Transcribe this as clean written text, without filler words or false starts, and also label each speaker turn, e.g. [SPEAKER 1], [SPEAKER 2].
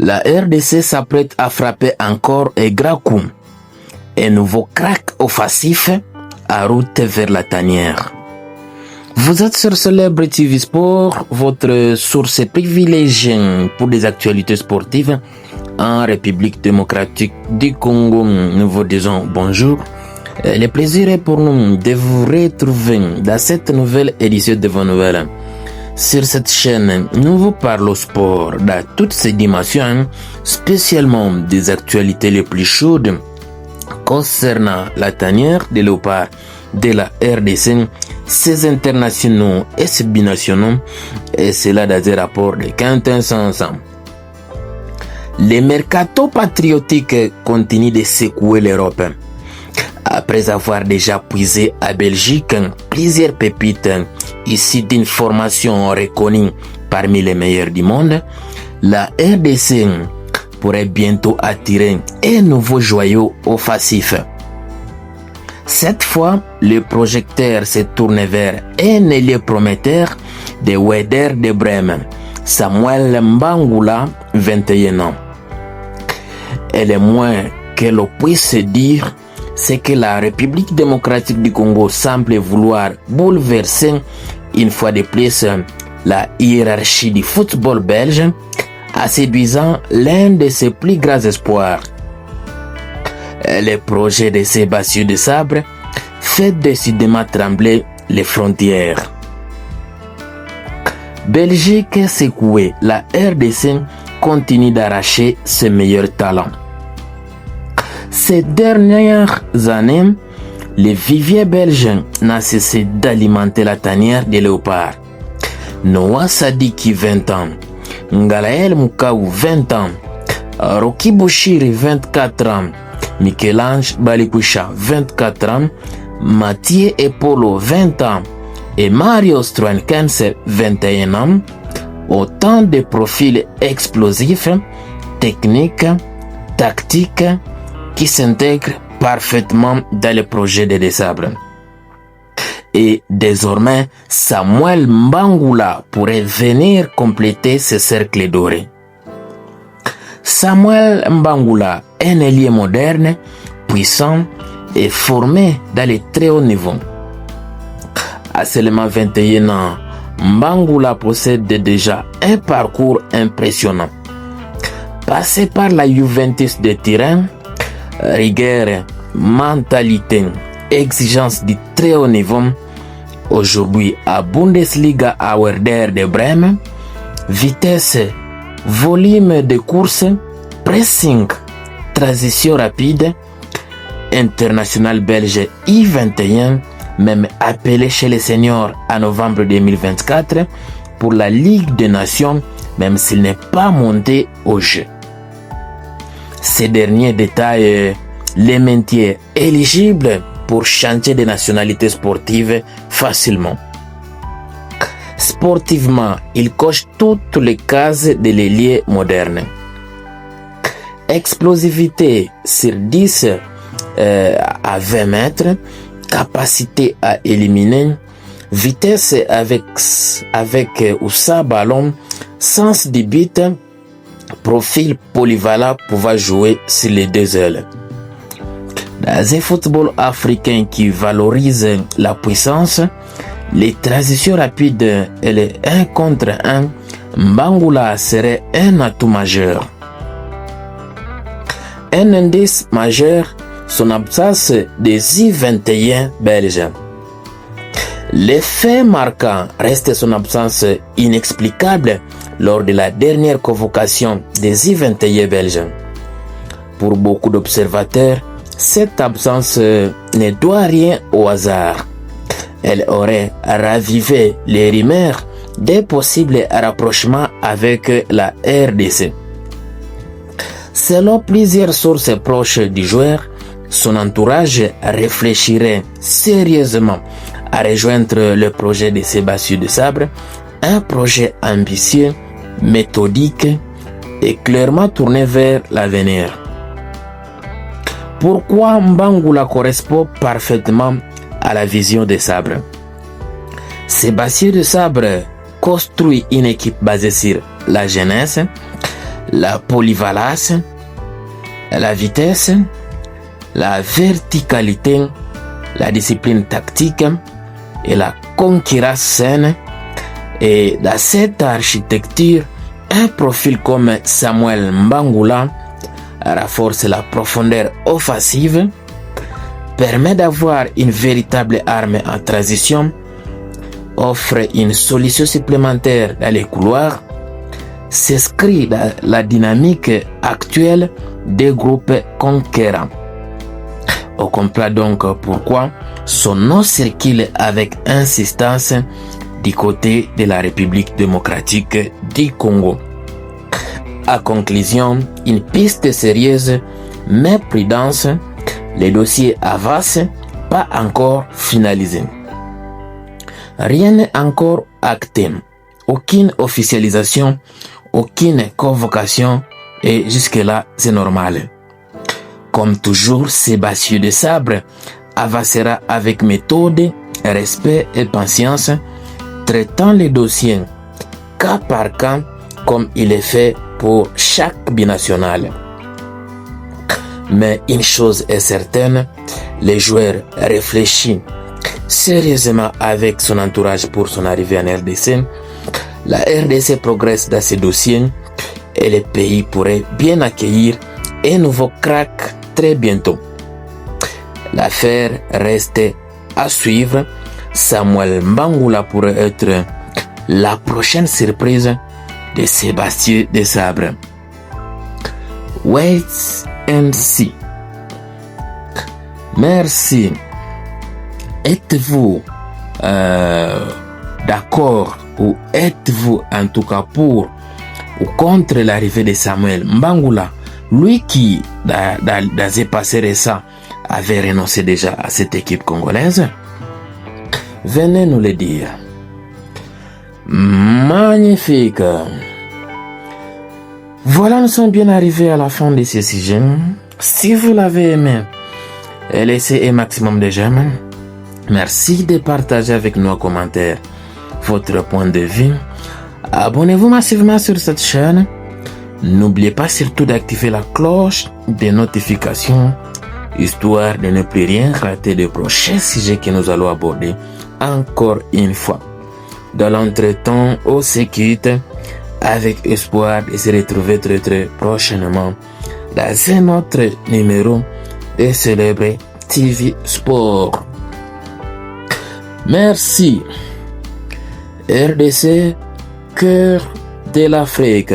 [SPEAKER 1] La RDC s'apprête à frapper encore un grand coup. Un nouveau crack offensif en route vers la tanière. Vous êtes sur Célèbre TV Sport, votre source privilégiée pour des actualités sportives en République démocratique du Congo. Nous vous disons bonjour. Le plaisir est pour nous de vous retrouver dans cette nouvelle édition de vos nouvelles. Sur cette chaîne, nous vous parlons sport dans toutes ses dimensions, spécialement des actualités les plus chaudes concernant la tanière des léopards de la RDC, ses internationaux et ses binationaux, et cela dans des rapports de quintessence. Le mercato patriotique continue de secouer l'Europe. Après avoir déjà puisé à Belgique plusieurs pépites issues d'une formation reconnue parmi les meilleures du monde, la RDC pourrait bientôt attirer un nouveau joyau offensif. Cette fois, le projecteur se tourne vers un ailier prometteur de Werder de Brême, Samuel Mbangula, 21 ans. Et le moins que l'on puisse dire, c'est que la République démocratique du Congo semble vouloir bouleverser une fois de plus la hiérarchie du football belge en séduisant l'un de ses plus grands espoirs. Le projet de Sébastien Desabre fait décidément trembler les frontières. Belgique secouée, la RDC continue d'arracher ses meilleurs talents. Ces dernières années, le vivier belge n'a cessé d'alimenter la tanière des léopards. Noah Sadiki, 20 ans. Ngalael Mukaou, 20 ans. Roki Bouchiri, 24 ans. Michel-Ange Balikwisha, 24 ans. Mathieu Epolo, 20 ans. Et Mario Stroenkens, 21 ans. Autant de profils explosifs, techniques, tactiques, qui s'intègrent parfaitement dans le projet de Desabre. Et désormais, Samuel Mbangula pourrait venir compléter ce cercle doré. Samuel Mbangula est un ailier moderne, puissant et formé dans les très hauts niveaux. À seulement 21 ans, Mbangula possède déjà un parcours impressionnant. Passé par la Juventus de Turin, rigueur, mentalité, exigence du très haut niveau, aujourd'hui à Bundesliga à Werder de Brême, vitesse, volume de course, pressing, transition rapide, international belge I21, même appelé chez les seniors en novembre 2024 pour la Ligue des Nations, même s'il n'est pas monté au jeu. Ces derniers détails les maintiennent éligibles pour changer de nationalité sportive facilement. Sportivement, il coche toutes les cases de l'ailier moderne. Explosivité sur 10 à 20 mètres, capacité à éliminer, vitesse avec ou sans ballon, sens du but, profil polyvalent pouvant jouer sur les deux ailes. Dans un football africain qui valorise la puissance, les transitions rapides et les 1 contre 1, Mbangula serait un atout majeur. Un indice majeur, son absence des I21 belges. L'effet marquant reste son absence inexplicable lors de la dernière convocation des I21 belges. Pour beaucoup d'observateurs, cette absence ne doit rien au hasard. Elle aurait ravivé les rumeurs des possibles rapprochements avec la RDC. Selon plusieurs sources proches du joueur, son entourage réfléchirait sérieusement à rejoindre le projet de Sébastien Desabre, un projet ambitieux, méthodique et clairement tourné vers l'avenir. Pourquoi Mbangula correspond parfaitement à la vision de Sabre? Sébastien Desabre construit une équipe basée sur la jeunesse, la polyvalence, la vitesse, la verticalité, la discipline tactique et la concurrence saine. Et dans cette architecture, un profil comme Samuel Mbangula renforce la profondeur offensive, permet d'avoir une véritable arme en transition, offre une solution supplémentaire dans les couloirs, s'inscrit dans la dynamique actuelle des groupes conquérants. On comprend donc pourquoi son nom circule avec insistance du côté de la République démocratique du Congo. À conclusion, une piste sérieuse, mais prudence, les dossiers avancent, pas encore finalisés. Rien n'est encore acté, aucune officialisation, aucune convocation, et jusque-là, c'est normal. Comme toujours, Sébastien Desabre avancera avec méthode, respect et patience, traitant les dossiers cas par cas comme il est fait pour chaque binational. Mais une chose est certaine, les joueurs réfléchissent sérieusement avec son entourage pour son arrivée en RDC. La RDC progresse dans ses dossiers et le pays pourrait bien accueillir un nouveau crack très bientôt. L'affaire reste à suivre. Samuel Mbangula pourrait être la prochaine surprise de Sébastien Desabre. Wait and see. Merci. Êtes-vous d'accord ou êtes-vous en tout cas pour ou contre l'arrivée de Samuel Mbangula, lui qui, dans les passés récents, avait renoncé déjà à cette équipe congolaise? Venez nous le dire. Magnifique. Voilà, nous sommes bien arrivés à la fin de ce sujet. Si vous l'avez aimé, laissez un maximum de j'aime. Merci de partager avec nous en commentaire votre point de vue. Abonnez-vous massivement sur cette chaîne. N'oubliez pas surtout d'activer la cloche des notifications, histoire de ne plus rien rater des prochains sujets que nous allons aborder encore une fois. Dans l'entretemps, on se quitte avec espoir de se retrouver très très prochainement dans un autre numéro de Célébrer TV Sport. Merci. RDC, cœur de l'Afrique.